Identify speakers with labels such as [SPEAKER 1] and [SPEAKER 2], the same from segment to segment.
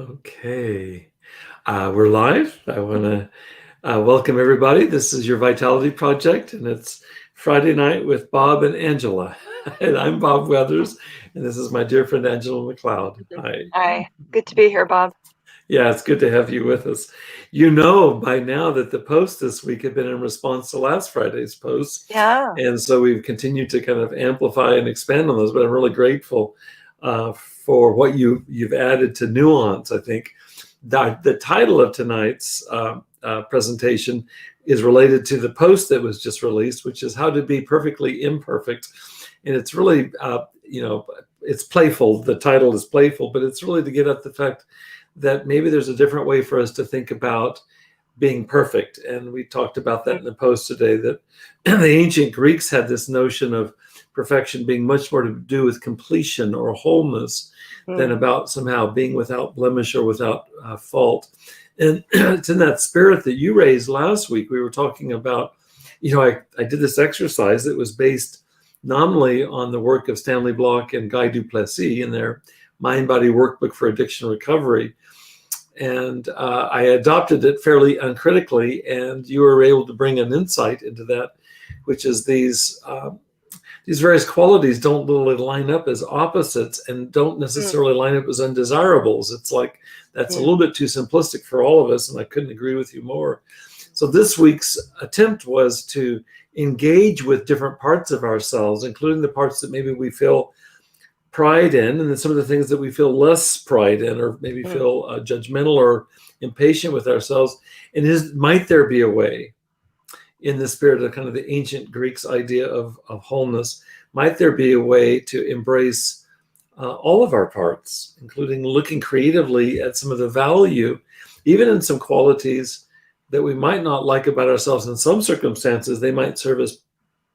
[SPEAKER 1] Okay, we're live. I want to welcome everybody. This is your Vitality Project, and it's Friday night with Bob and Angela. And I'm Bob Weathers, and this is my dear friend Angela MacLeod. Hi.
[SPEAKER 2] Hi, good to be here, Bob.
[SPEAKER 1] Yeah, it's good to have you with us. You know by now that the posts this week have been in response to last Friday's posts.
[SPEAKER 2] Yeah.
[SPEAKER 1] And so we've continued to kind of amplify and expand on those, but I'm really grateful for what you've added to nuance. I think the title of tonight's presentation is related to the post that was just released, which is How to Be Perfectly Imperfect. And it's really, it's playful. The title is playful, but it's really to get at the fact that maybe there's a different way for us to think about being perfect. And we talked about that in the post today, that the ancient Greeks had this notion of perfection being much more to do with completion or wholeness than about somehow being without blemish or without fault. And it's in that spirit that you raised last week. We were talking about, I did this exercise that was based nominally on the work of Stanley Block and 𝗕𝗲 𝗣𝗲𝗰𝗁 in their Mind-Body Workbook for Addiction Recovery. And I adopted it fairly uncritically, and you were able to bring an insight into that, which is these various qualities don't really line up as opposites and don't necessarily line up as undesirables. It's like that's a little bit too simplistic for all of us, and I couldn't agree with you more. So this week's attempt was to engage with different parts of ourselves, including the parts that maybe we feel pride in, and then some of the things that we feel less pride in, or maybe feel judgmental or impatient with ourselves. And might there be a way, in the spirit of kind of the ancient Greeks' idea of wholeness, might there be a way to embrace all of our parts, including looking creatively at some of the value, even in some qualities that we might not like about ourselves in some circumstances, they might serve us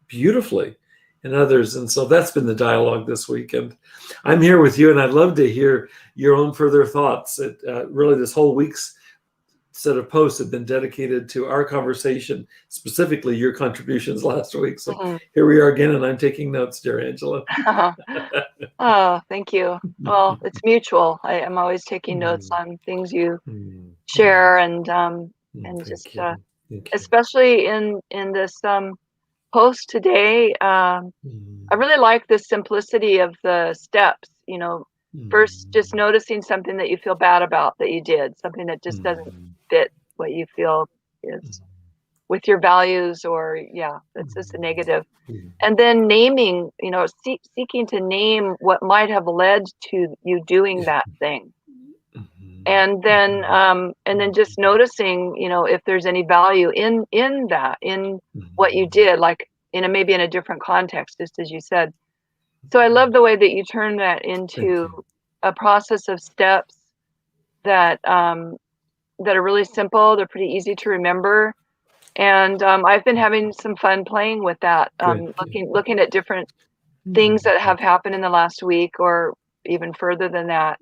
[SPEAKER 1] beautifully in others. And so that's been the dialogue this week. And I'm here with you, and I'd love to hear your own further thoughts. Really, this whole week's set of posts have been dedicated to our conversation, specifically your contributions last week. So here we are again, and I'm taking notes, dear Angela.
[SPEAKER 2] Oh, thank you. Well, it's mutual. I'm always taking notes on things you share, and just especially in this post today. I really like the simplicity of the steps. First, just noticing something that you feel bad about that you did, something that just doesn't fit what you feel is with your values, or it's just a negative. And then naming, seeking to name what might have led to you doing that thing. And then just noticing, if there's any value in that, in what you did, like maybe in a different context, just as you said. So I love the way that you turn that into a process of steps that are really simple. They're pretty easy to remember, and I've been having some fun playing with that, looking at different things that have happened in the last week, or even further than that.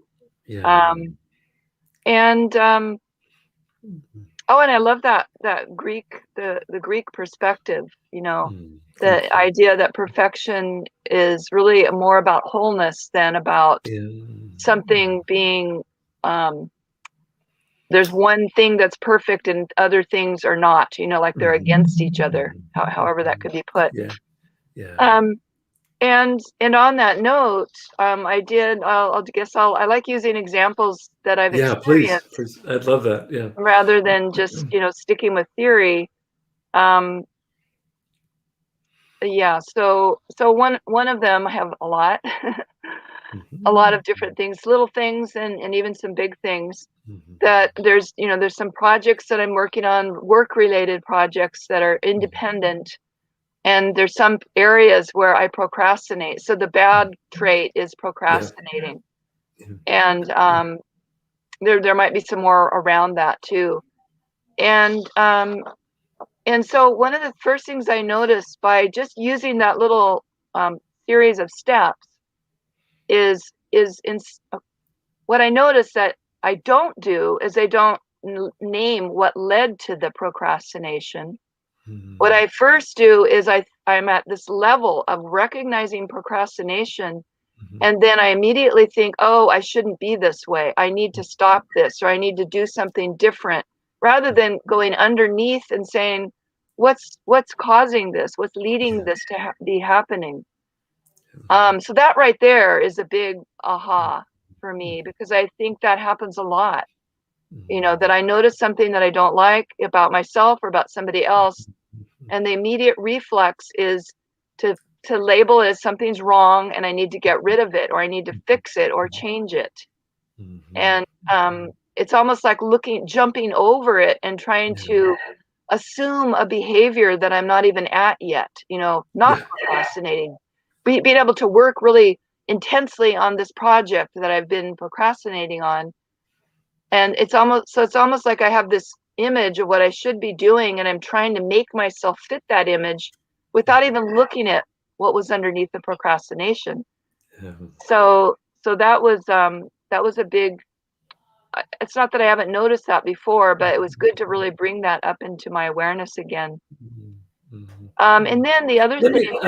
[SPEAKER 2] And I love that Greek, the Greek perspective, the idea that perfection is really more about wholeness than about something being, there's one thing that's perfect and other things are not, like they're against each other, however that could be put. And on that note, I like using examples that I've experienced.
[SPEAKER 1] Please. I'd love that.
[SPEAKER 2] Rather than just, sticking with theory. So one of them, I have a lot, a lot of different things, little things, and even some big things. That there's some projects that I'm working on, work-related projects that are independent. And there's some areas where I procrastinate. So the bad trait is procrastinating. And there might be some more around that too. And so one of the first things I noticed by just using that little series of steps is what I noticed that I don't do is I don't name what led to the procrastination. What I first do is I'm at this level of recognizing procrastination And then I immediately think, oh, I shouldn't be this way. I need to stop this, or I need to do something different, rather than going underneath and saying, what's causing this? What's leading this to be happening? So that right there is a big aha for me, because I think that happens a lot. You know, that I notice something that I don't like about myself or about somebody else, and the immediate reflex is to label it as something's wrong and I need to get rid of it, or I need to fix it or change it. And it's almost like jumping over it and trying to assume a behavior that I'm not even at yet, you know, not procrastinating, being able to work really intensely on this project that I've been procrastinating on. And it's almost like I have this image of what I should be doing, and I'm trying to make myself fit that image without even looking at what was underneath the procrastination. So that was a big, it's not that I haven't noticed that before, but it was good to really bring that up into my awareness again. And then the other thing.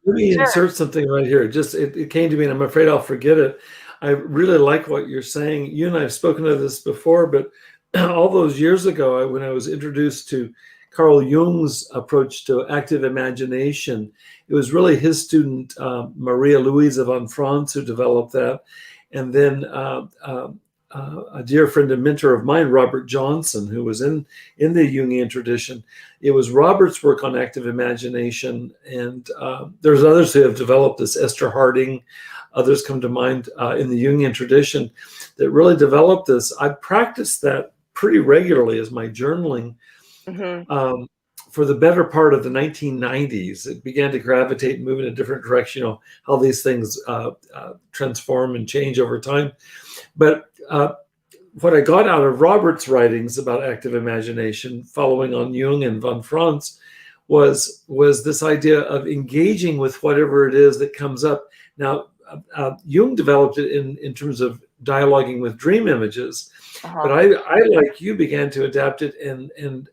[SPEAKER 1] Let me insert something right here. Just it came to me, and I'm afraid I'll forget it. I really like what you're saying. You and I have spoken of this before, but all those years ago, when I was introduced to Carl Jung's approach to active imagination, it was really his student, Maria Louisa von Franz, who developed that. And then a dear friend and mentor of mine, Robert Johnson, who was in the Jungian tradition. It was Robert's work on active imagination. And there's others who have developed this, Esther Harding, others come to mind in the Jungian tradition that really developed this. I practiced that pretty regularly as my journaling for the better part of the 1990s. It began to gravitate and move in a different direction, you know, how these things transform and change over time. But what I got out of Robert's writings about active imagination, following on Jung and von Franz, was this idea of engaging with whatever it is that comes up. Now, Jung developed it in terms of dialoguing with dream images, but I, like you, began to adapt it and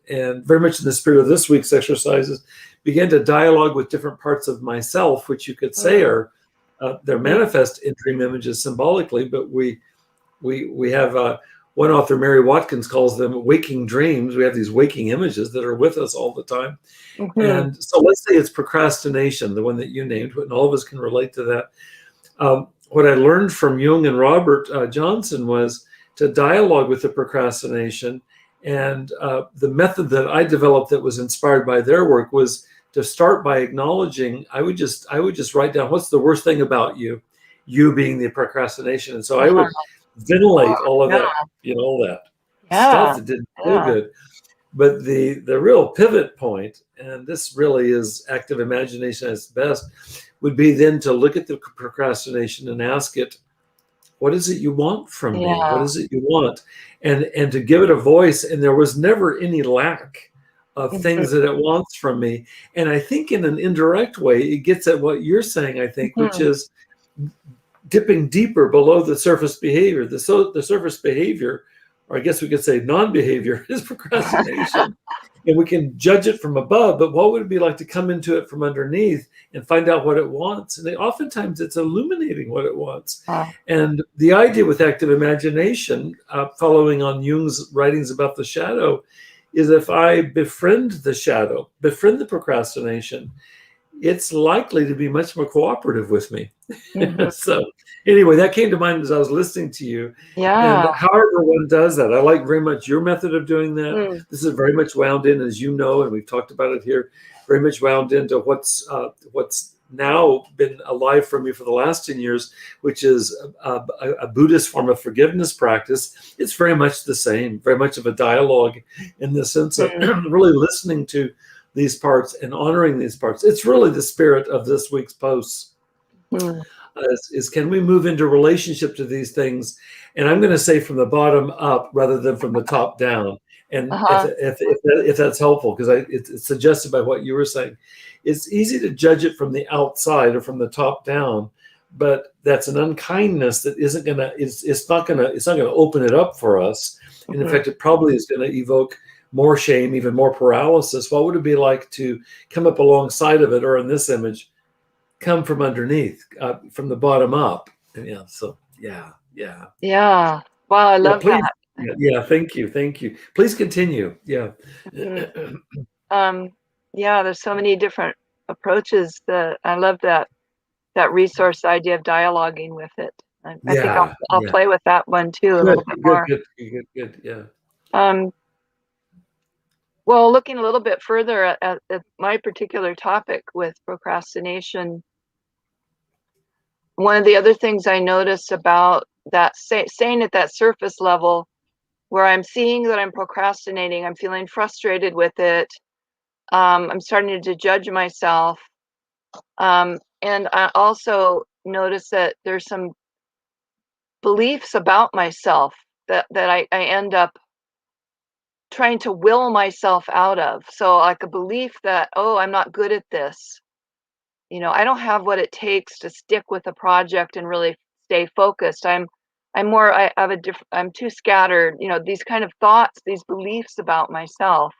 [SPEAKER 1] very much in the spirit of this week's exercises, began to dialogue with different parts of myself, which you could say are they're manifest in dream images symbolically, but we have one author, Mary Watkins, calls them waking dreams. We have these waking images that are with us all the time. And so let's say it's procrastination, the one that you named, and all of us can relate to that. What I learned from Jung and Robert Johnson was to dialogue with the procrastination. And the method that I developed that was inspired by their work was to start by acknowledging, I would just write down, what's the worst thing about you being the procrastination. And so I would ventilate all of that, you know, all that stuff that didn't feel good. But the real pivot point, and this really is active imagination at its best, would be then to look at the procrastination and ask it, what is it you want from me? What is it you want? And to give it a voice. And there was never any lack of things that it wants from me. And I think in an indirect way, it gets at what you're saying, I think, which is dipping deeper below the surface behavior. The surface behavior, or I guess we could say non-behavior, is procrastination. And we can judge it from above, but what would it be like to come into it from underneath and find out what it wants? And oftentimes it's illuminating what it wants. And the idea with active imagination, following on Jung's writings about the shadow, is if I befriend the shadow, befriend the procrastination, it's likely to be much more cooperative with me. So anyway, that came to mind as I was listening to you. And however one does that, I like very much your method of doing that. This is very much wound in, as you know, and we've talked about it here, very much wound into what's now been alive for me for the last 10 years, which is a Buddhist form of forgiveness practice. It's very much the same, very much of a dialogue in the sense of really listening to these parts and honoring these parts. It's really the spirit of this week's posts. Is can we move into relationship to these things? And I'm going to say from the bottom up rather than from the top down. And if that's helpful, because it's suggested by what you were saying, it's easy to judge it from the outside or from the top down, but that's an unkindness that isn't going to, it's not going to open it up for us. And in fact, it probably is going to evoke more shame, even more paralysis. What would it be like to come up alongside of it, or in this image, come from underneath, from the bottom up. And so yeah.
[SPEAKER 2] Yeah. Wow, I love
[SPEAKER 1] Please.
[SPEAKER 2] that.
[SPEAKER 1] Yeah, thank you. Please continue. Yeah.
[SPEAKER 2] Yeah, there's so many different approaches. That I love that resource idea of dialoguing with it. I think I'll play with that one too a little bit more.
[SPEAKER 1] Good. Yeah.
[SPEAKER 2] Well, looking a little bit further at my particular topic with procrastination, one of the other things I noticed about that, staying at that surface level, where I'm seeing that I'm procrastinating, I'm feeling frustrated with it, I'm starting to judge myself, and I also notice that there's some beliefs about myself that I end up trying to will myself out of. So like a belief that, oh, I'm not good at this. I don't have what it takes to stick with a project and really stay focused. I'm too scattered, these kind of thoughts, these beliefs about myself,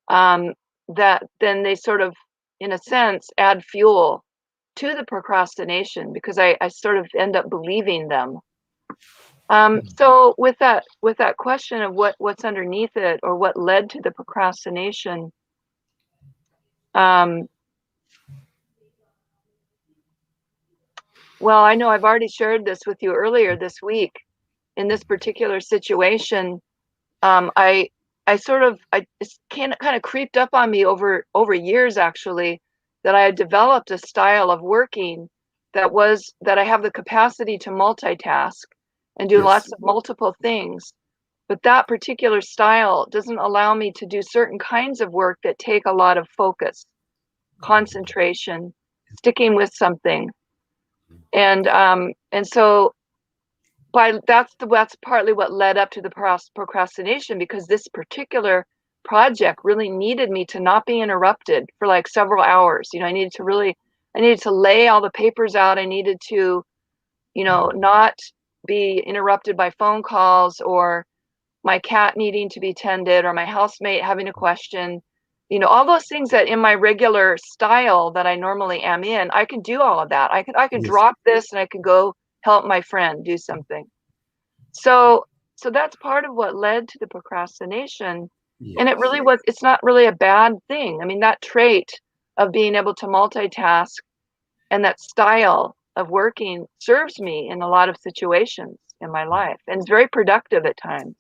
[SPEAKER 2] that then they sort of, in a sense, add fuel to the procrastination, because I sort of end up believing them. So with that question of what's underneath it, or what led to the procrastination, well, I know I've already shared this with you earlier this week. In this particular situation, it's kind of creeped up on me over years, actually, that I had developed a style of working that I have the capacity to multitask and do lots of multiple things. But that particular style doesn't allow me to do certain kinds of work that take a lot of focus, concentration, sticking with something. And so that's partly what led up to the procrastination, because this particular project really needed me to not be interrupted for like several hours. I needed to lay all the papers out. I needed to, not be interrupted by phone calls, or my cat needing to be tended, or my housemate having a question. All those things that in my regular style that I normally am in, I can do all of that. I could drop this and I could go help my friend do something. So that's part of what led to the procrastination. And it's not really a bad thing. I mean, that trait of being able to multitask and that style of working serves me in a lot of situations in my life, and it's very productive at times.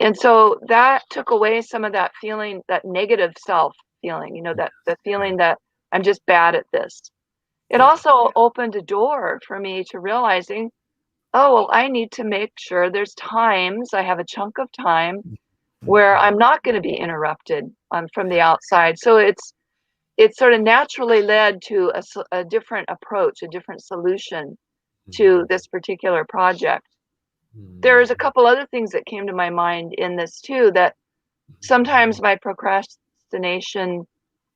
[SPEAKER 2] And so that took away some of that feeling, that negative self feeling, that the feeling that I'm just bad at this. It also opened a door for me to realizing, oh, well, I need to make sure there's times, I have a chunk of time where I'm not going to be interrupted from the outside. So it's sort of naturally led to a different approach, a different solution to this particular project. There's a couple other things that came to my mind in this too, that sometimes my procrastination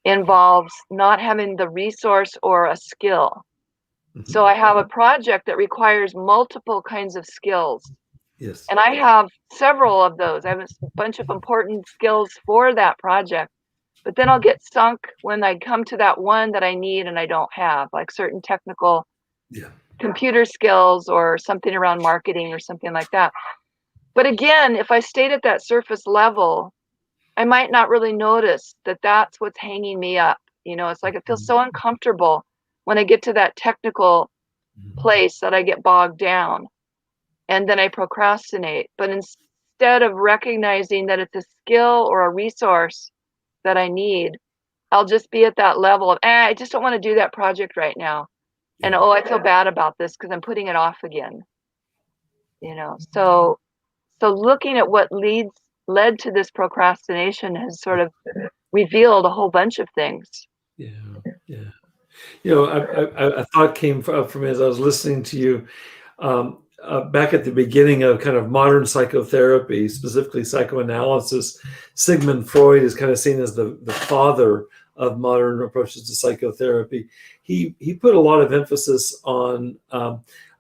[SPEAKER 2] involves not having the resource or a skill. So I have a project that requires multiple kinds of skills.
[SPEAKER 1] Yes.
[SPEAKER 2] And I have several of those. I have a bunch of important skills for that project. But then I'll get sunk when I come to that one that I need and I don't have, like certain technical computer skills or something around marketing or something like that. But again, if I stayed at that surface level, I might not really notice that that's what's hanging me up. It's like it feels so uncomfortable when I get to that technical place that I get bogged down, and then I procrastinate. But instead of recognizing that it's a skill or a resource that I need, I'll just be at that level of, I just don't want to do that project right now. And I feel bad about this because I'm putting it off again. So looking at what led to this procrastination has sort of revealed a whole bunch of things.
[SPEAKER 1] Yeah. A thought came up for me as I was listening to you. Back at the beginning of kind of modern psychotherapy, specifically psychoanalysis, Sigmund Freud is kind of seen as the father of modern approaches to psychotherapy. He put a lot of emphasis on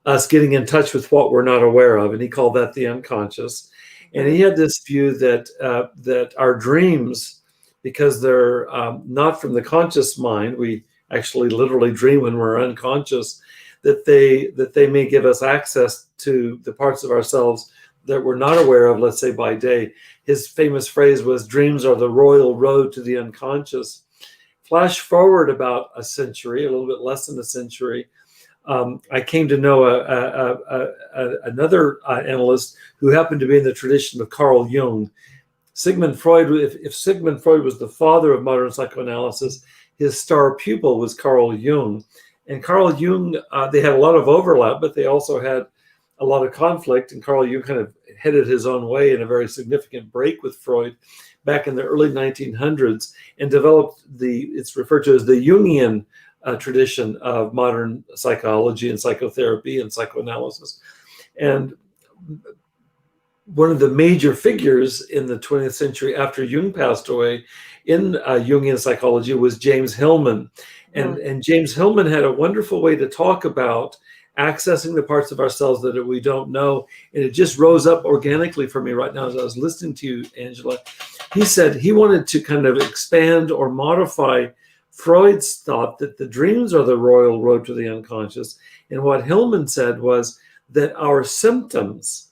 [SPEAKER 1] us getting in touch with what we're not aware of, and he called that the unconscious. And he had this view that our dreams, because they're not from the conscious mind, we actually literally dream when we're unconscious, that they may give us access to the parts of ourselves that we're not aware of, let's say by day. His famous phrase was, dreams are the royal road to the unconscious. Flash forward about a century, a little bit less than a century, I came to know another analyst who happened to be in the tradition of Carl Jung. Sigmund Freud, if Sigmund Freud was the father of modern psychoanalysis, his star pupil was Carl Jung. And Carl Jung, they had a lot of overlap, but they also had a lot of conflict. And Carl Jung kind of headed his own way in a very significant break with Freud back in the early 1900s, and developed it's referred to as the Jungian tradition of modern psychology and psychotherapy and psychoanalysis. And one of the major figures in the 20th century after Jung passed away in Jungian psychology was James Hillman. And James Hillman had a wonderful way to talk about accessing the parts of ourselves that we don't know. And it just rose up organically for me right now as I was listening to you, Angela. He said he wanted to kind of expand or modify Freud's thought that the dreams are the royal road to the unconscious. And what Hillman said was that our symptoms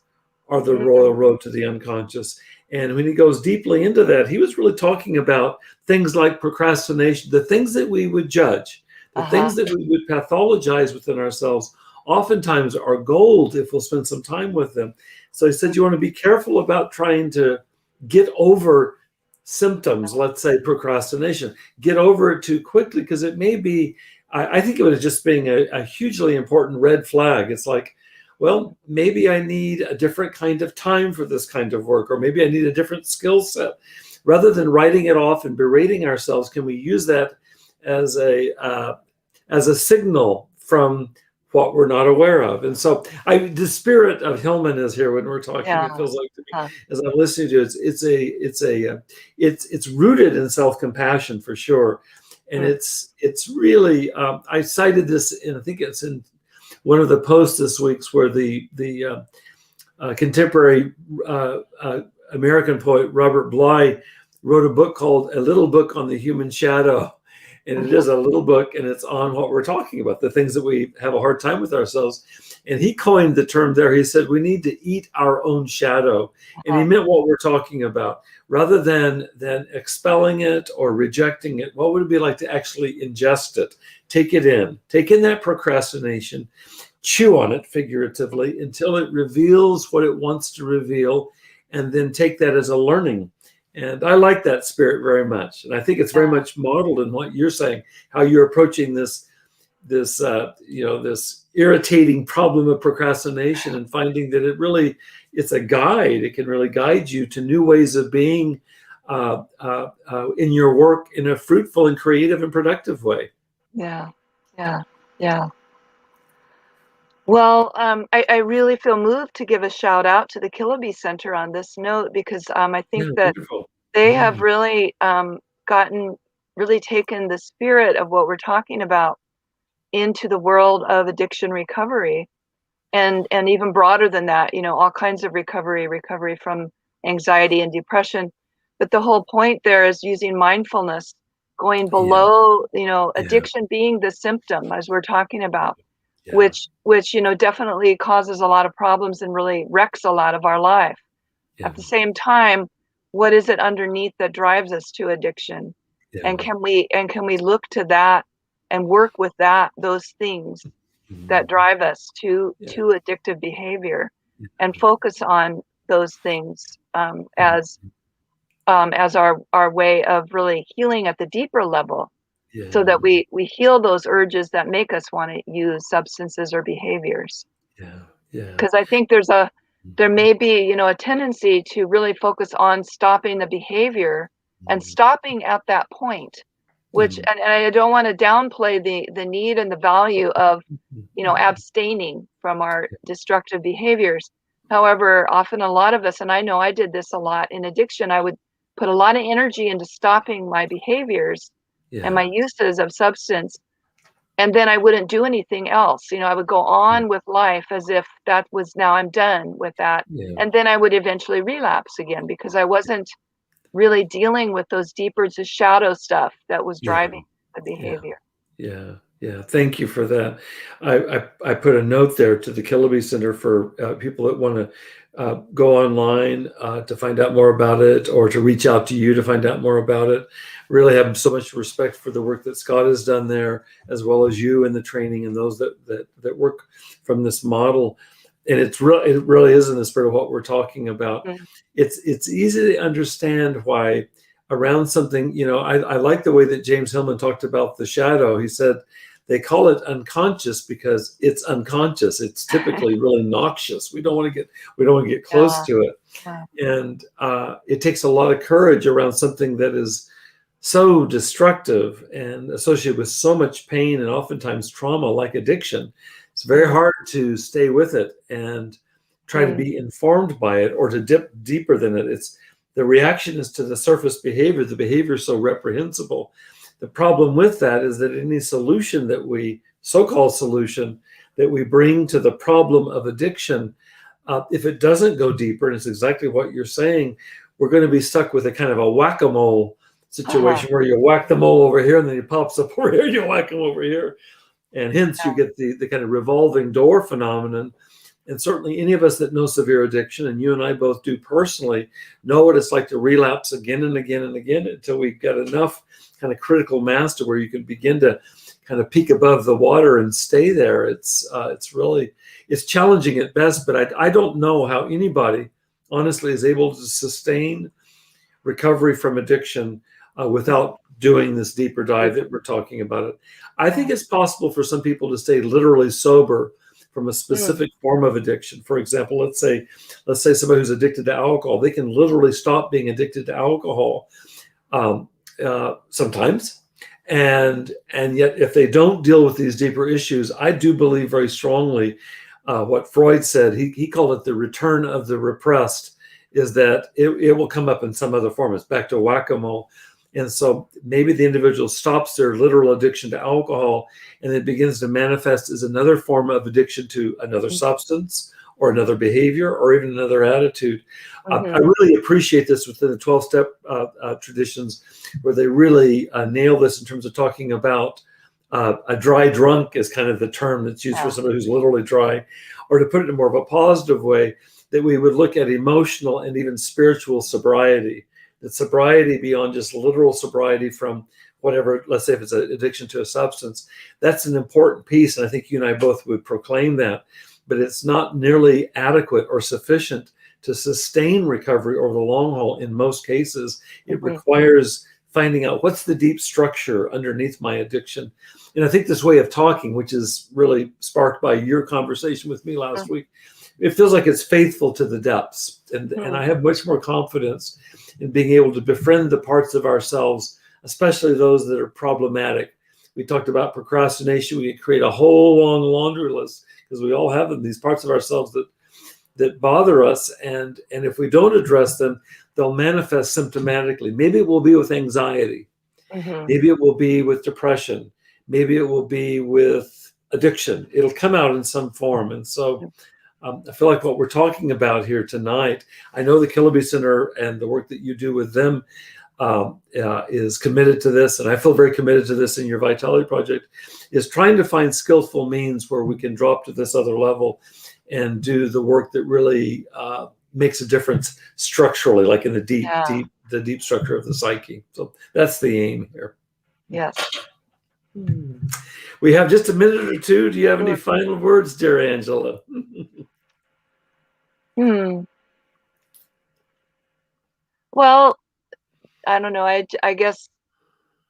[SPEAKER 1] are the royal road to the unconscious. And when he goes deeply into that, he was really talking about things like procrastination, the things that we would judge, the things that we would pathologize within ourselves, oftentimes are gold if we'll spend some time with them. So he said, you want to be careful about trying to get over symptoms, let's say procrastination, get over it too quickly, because it may be, I think of it as just being a hugely important red flag. It's like, well, maybe I need a different kind of time for this kind of work, or maybe I need a different skill set. Rather than writing it off and berating ourselves, can we use that as a signal from what we're not aware of? And so the spirit of Hillman is here when we're talking. It feels like to me, as I'm listening to it, it's rooted in self-compassion for sure. And it's really, I cited this, and I think it's in one of the posts this week's, where the contemporary American poet Robert Bly wrote a book called A Little Book on the Human Shadow. And it is a little book, and it's on what we're talking about, the things that we have a hard time with ourselves. And he coined the term there. He said, we need to eat our own shadow. And he meant what we're talking about. Rather than expelling it or rejecting it, what would it be like to actually ingest it, take in that procrastination, chew on it figuratively until it reveals what it wants to reveal, and then take that as a learning. And I like that spirit very much. And I think it's very much modeled in what you're saying, how you're approaching this irritating problem of procrastination, and finding that it's a guide. It can really guide you to new ways of being in your work in a fruitful and creative and productive way.
[SPEAKER 2] Yeah. Well, I really feel moved to give a shout out to the 𝗕𝗲 Center on this note, because I think that they have really taken the spirit of what we're talking about into the world of addiction recovery, and even broader than that, all kinds of recovery from anxiety and depression. But the whole point there is using mindfulness, going below, addiction being the symptom, as we're talking about. Which definitely causes a lot of problems and really wrecks a lot of our life. At the same time, what is it underneath that drives us to addiction? And can we look to that and work with those things that drive us to addictive behavior, and focus on those things as our way of really healing at the deeper level. So that we heal those urges that make us want to use substances or behaviors. Because I think there may be a tendency to really focus on stopping the behavior and stopping at that point, which and I don't want to downplay the need and the value of abstaining from our destructive behaviors. However, often a lot of us, and I know I did this a lot in addiction, I would put a lot of energy into stopping my behaviors and my uses of substance, and then I wouldn't do anything else. I would go on with life as if that was, now I'm done with that. And then I would eventually relapse again, because I wasn't really dealing with those deeper shadow stuff that was driving the behavior.
[SPEAKER 1] Yeah. Yeah. Thank you for that. I put a note there to the 𝗕𝗲 Center for people that want to go online to find out more about it, or to reach out to you to find out more about it. Really have so much respect for the work that Scott has done there, as well as you and the training and those that work from this model. And it really is in the spirit of what we're talking about.
[SPEAKER 2] Mm.
[SPEAKER 1] It's easy to understand why around something, I like the way that James Hillman talked about the shadow. He said they call it unconscious because it's unconscious. It's typically really noxious. We don't want to get close to it.
[SPEAKER 2] Yeah.
[SPEAKER 1] And it takes a lot of courage around something that is so destructive and associated with so much pain and oftentimes trauma, like addiction. It's very hard to stay with it and try to be informed by it, or to dip deeper than it. The reaction is to the surface behavior. The behavior is so reprehensible. The problem with that is that any solution so-called solution that we bring to the problem of addiction, if it doesn't go deeper, and it's exactly what you're saying, we're going to be stuck with a kind of a whack-a-mole situation where you whack the mole over here and then he pops up over here, you whack him over here. And hence you get the kind of revolving door phenomenon. And certainly any of us that know severe addiction, and you and I both do personally, know what it's like to relapse again and again and again until we've got enough kind of critical mass to where you can begin to kind of peak above the water and stay there. It's challenging at best, but I don't know how anybody honestly is able to sustain recovery from addiction without doing this deeper dive that we're talking about it. I think it's possible for some people to stay literally sober from a specific form of addiction. For example, let's say somebody who's addicted to alcohol, they can literally stop being addicted to alcohol sometimes. And yet if they don't deal with these deeper issues, I do believe very strongly what Freud said, he called it the return of the repressed, is that it will come up in some other form. It's back to whack-a-mole. And so maybe the individual stops their literal addiction to alcohol and it begins to manifest as another form of addiction to another substance or another behavior or even another attitude. I really appreciate this within the 12-step traditions, where they really nail this in terms of talking about a dry drunk is kind of the term that's used for somebody who's literally dry, or to put it in more of a positive way, that we would look at emotional and even spiritual sobriety. That sobriety beyond just literal sobriety from whatever, let's say if it's an addiction to a substance, that's an important piece. And I think you and I both would proclaim that, but it's not nearly adequate or sufficient to sustain recovery over the long haul. In most cases, it requires finding out what's the deep structure underneath my addiction. And I think this way of talking, which is really sparked by your conversation with me last week, it feels like it's faithful to the depths. And I have much more confidence in being able to befriend the parts of ourselves, especially those that are problematic. We talked about procrastination. We could create a whole long laundry list because we all have them, these parts of ourselves that bother us. And if we don't address them, they'll manifest symptomatically. Maybe it will be with anxiety. Maybe it will be with depression. Maybe it will be with addiction. It'll come out in some form. And so I feel like what we're talking about here tonight, I know the 𝗕𝗲 Center and the work that you do with them is committed to this, and I feel very committed to this in your Vitality Project, is trying to find skillful means where we can drop to this other level and do the work that really makes a difference structurally, like in the deep structure of the psyche. So that's the aim here.
[SPEAKER 2] Yes.
[SPEAKER 1] We have just a minute or two. Do you have any final words, dear Angela?
[SPEAKER 2] Well, I don't know. I guess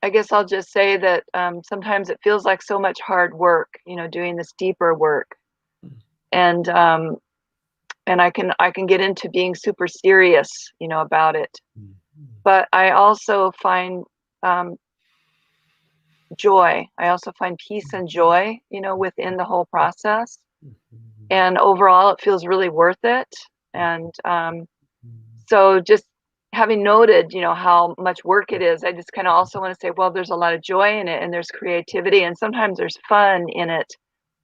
[SPEAKER 2] I'll just say that sometimes it feels like so much hard work, doing this deeper work, and I can get into being super serious, about it. But I also find joy. I also find peace and joy, within the whole process. And overall, it feels really worth it. And so just having noted, how much work it is, I just kind of also want to say, well, there's a lot of joy in it, and there's creativity, and sometimes there's fun in it,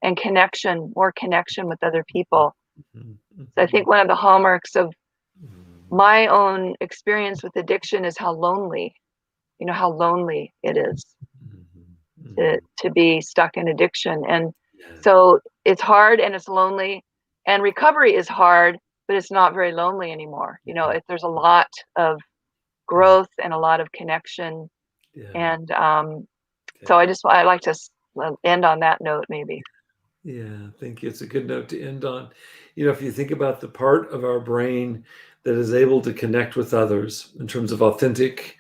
[SPEAKER 2] and more connection with other people. So I think one of the hallmarks of my own experience with addiction is how lonely it is. to be stuck in addiction. And
[SPEAKER 1] Yeah.
[SPEAKER 2] so it's hard and it's lonely, and recovery is hard, but it's not very lonely anymore. You know, there's a lot of growth and a lot of connection.
[SPEAKER 1] Yeah.
[SPEAKER 2] And so I like to end on that note, maybe.
[SPEAKER 1] Yeah, thank you. It's a good note to end on. You know, if you think about the part of our brain that is able to connect with others in terms of authentic,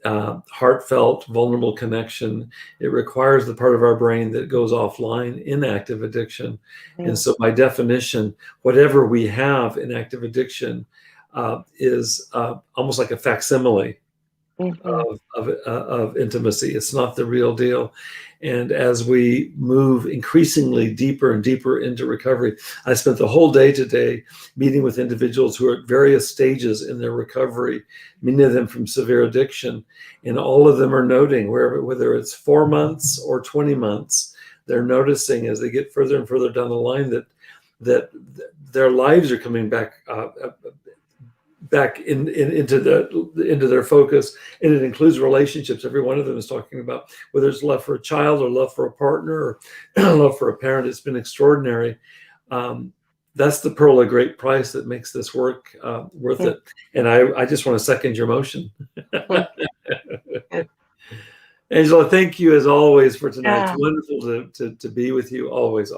[SPEAKER 1] heartfelt, vulnerable connection, it requires the part of our brain that goes offline in active addiction. And so by definition, whatever we have in active addiction is almost like a facsimile of intimacy. It's not the real deal. And as we move increasingly deeper and deeper into recovery, I spent the whole day today meeting with individuals who are at various stages in their recovery, many of them from severe addiction, and all of them are noting, whether it's 4 months or 20 months, they're noticing as they get further and further down the line that their lives are coming back into their focus, and it includes relationships. Every one of them is talking about whether it's love for a child or love for a partner or love for a parent. It's been extraordinary. That's the pearl of great price that makes this work worth it. And I just want to second your motion. Angela, thank you as always for tonight. It's wonderful to be with you always.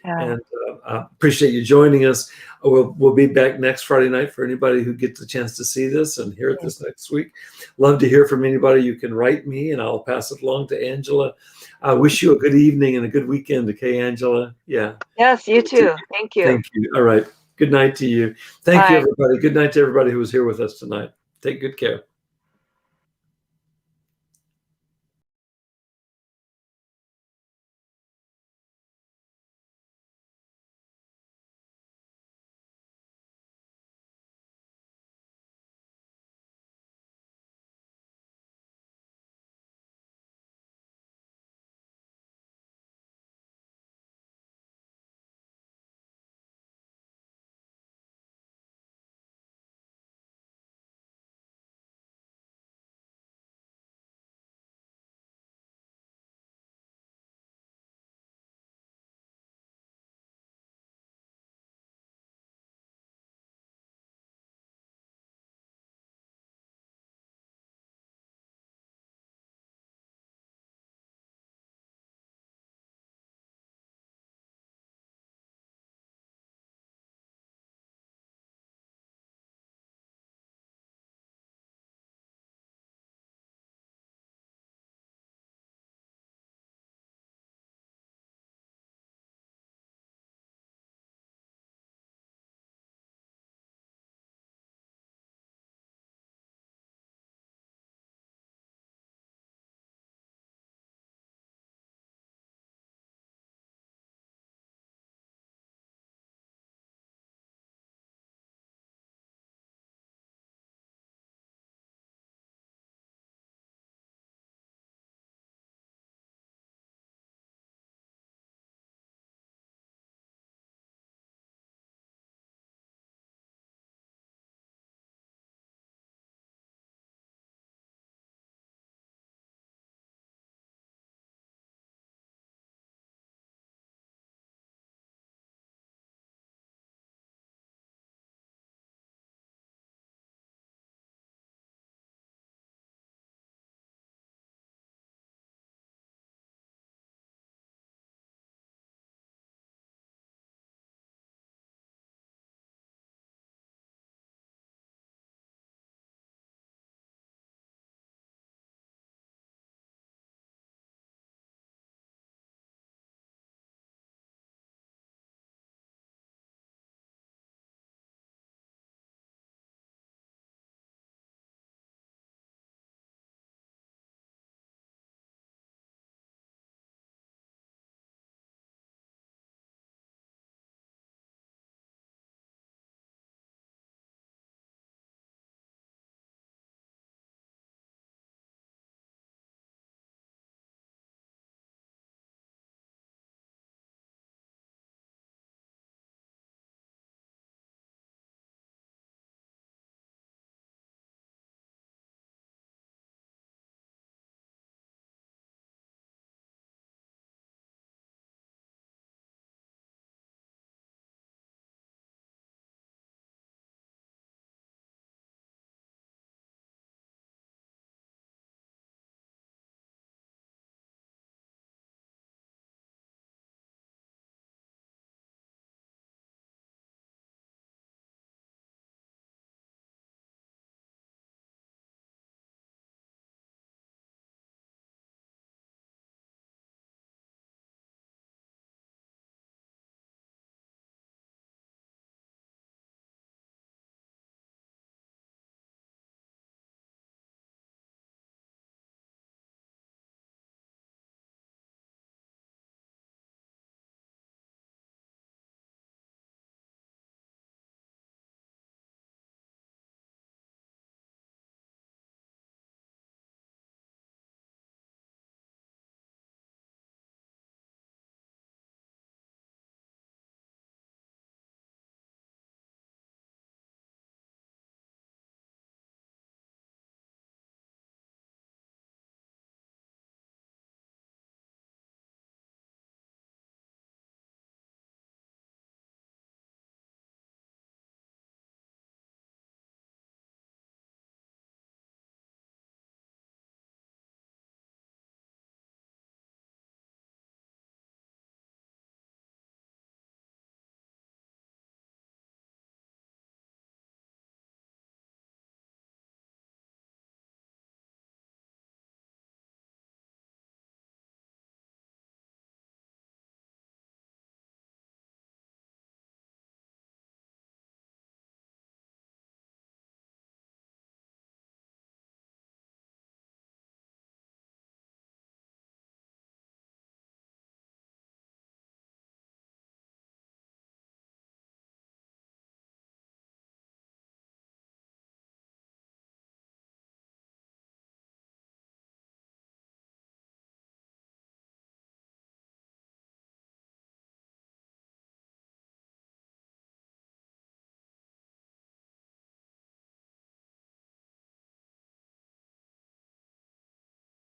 [SPEAKER 1] And appreciate you joining us. We'll be back next Friday night for anybody who gets a chance to see this and hear it this next week. Love to hear from anybody. You can write me and I'll pass it along to Angela. I wish you a good evening and a good weekend, okay, Angela? Yeah.
[SPEAKER 2] Yes, you too. Thank you.
[SPEAKER 1] Thank you. All right. Good night to you. Thank you, everybody. Good night to everybody who was here with us tonight. Take good care.